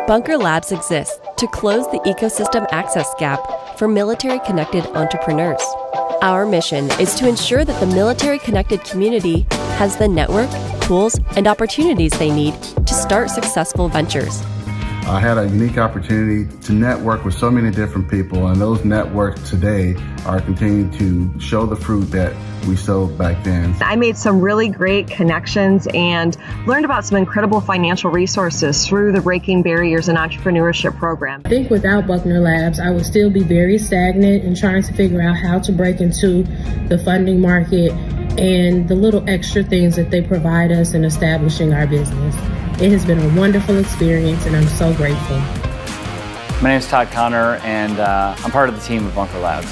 Bunker Labs exists to close the ecosystem access gap for military-connected entrepreneurs. Our mission is to ensure that the military-connected community has the network, tools, and opportunities they need to start successful ventures. I had a unique opportunity to network with so many different people, and those networks today are continuing to show the fruit that we sowed back then. I made some really great connections and learned about some incredible financial resources through the Breaking Barriers in Entrepreneurship program. I think without Bunker Labs, I would still be very stagnant in trying to figure out how to break into the funding market and the little extra things that they provide us in establishing our business. It has been a wonderful experience, and I'm so grateful. My name is Todd Connor, and I'm part of the team of Bunker Labs.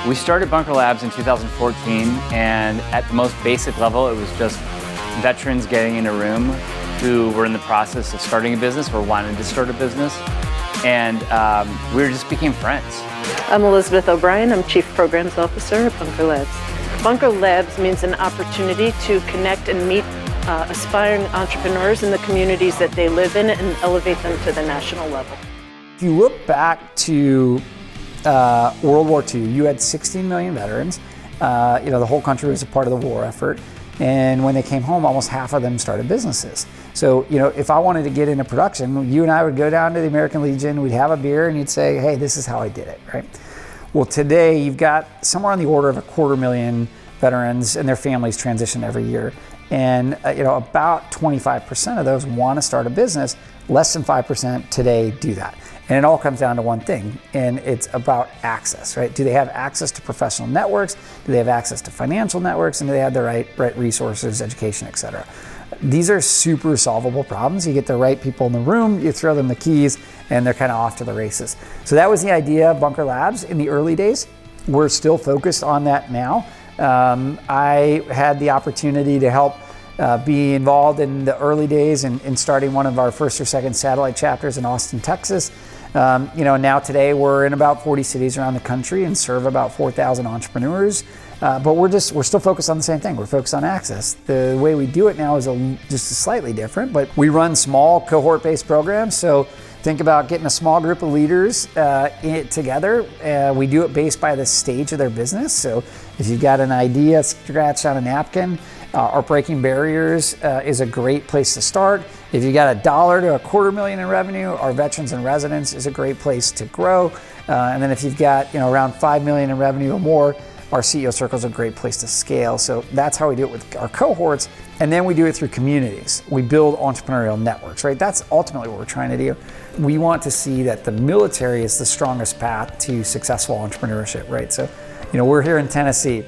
We started Bunker Labs in 2014, and at the most basic level, it was just veterans getting in a room who were in the process of starting a business or wanted to start a business, and we just became friends. I'm Elizabeth O'Brien. I'm Chief Programs Officer at Bunker Labs. Bunker Labs means an opportunity to connect and meet aspiring entrepreneurs in the communities that they live in and elevate them to the national level. If you look back to World War II, you had 16 million veterans. The whole country was a part of the war effort. And when they came home, almost half of them started businesses. So, if I wanted to get into production, you and I would go down to the American Legion, we'd have a beer, and you'd say, hey, this is how I did it, right? Well, today you've got somewhere on the order of 250,000 veterans and their families transition every year. And about 25% of those want to start a business. Less than 5% today do that. And it all comes down to one thing, and it's about access, right? Do they have access to professional networks? Do they have access to financial networks? And do they have the right resources, education, et cetera? These are super solvable problems. You get the right people in the room, you throw them the keys, and they're kind of off to the races. So that was the idea of Bunker Labs in the early days. We're still focused on that now. I had the opportunity to help be involved in the early days in starting one of our first or second satellite chapters in Austin, Texas. Now today we're in about 40 cities around the country and serve about 4,000 entrepreneurs. But we're still focused on the same thing. We're focused on access. The way we do it now is just slightly different, but we run small cohort-based programs. So think about getting a small group of leaders together. We do it based by the stage of their business. So if you've got an idea scratched on a napkin, our Breaking Barriers is a great place to start. If you got $1 to $250,000 in revenue, our Veterans and Residents is a great place to grow. And then if you've got around $5 million in revenue or more, our CEO Circle is a great place to scale. So that's how we do it with our cohorts. And then we do it through communities. We build entrepreneurial networks, right? That's ultimately what we're trying to do. We want to see that the military is the strongest path to successful entrepreneurship, right? So, we're here in Tennessee.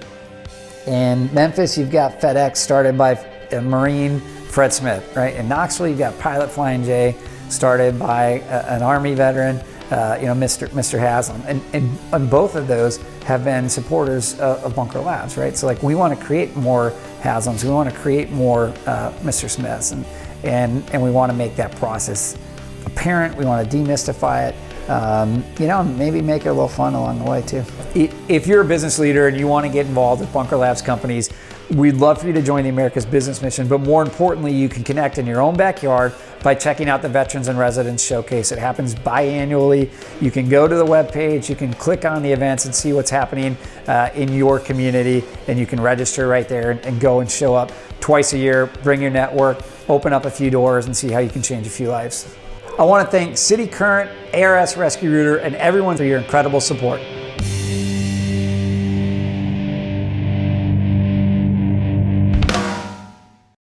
In Memphis, you've got FedEx, started by a Marine, Fred Smith, right? In Knoxville, you've got Pilot Flying J, started by an Army veteran, Mr. Haslam. And both of those have been supporters of Bunker Labs, right? So we want to create more Haslams, we want to create more Mr. Smiths, and we want to make that process apparent. We want to demystify it. Maybe make it a little fun along the way too. If you're a business leader and you want to get involved with Bunker Labs companies, we'd love for you to join the America's Business Mission, but more importantly, you can connect in your own backyard by checking out the Veterans and Residents Showcase. It happens biannually. You can go to the webpage, you can click on the events and see what's happening in your community, and you can register right there and go and show up twice a year, bring your network, open up a few doors, and see how you can change a few lives. I want to thank City Current, ARS Rescue Rooter, and everyone for your incredible support.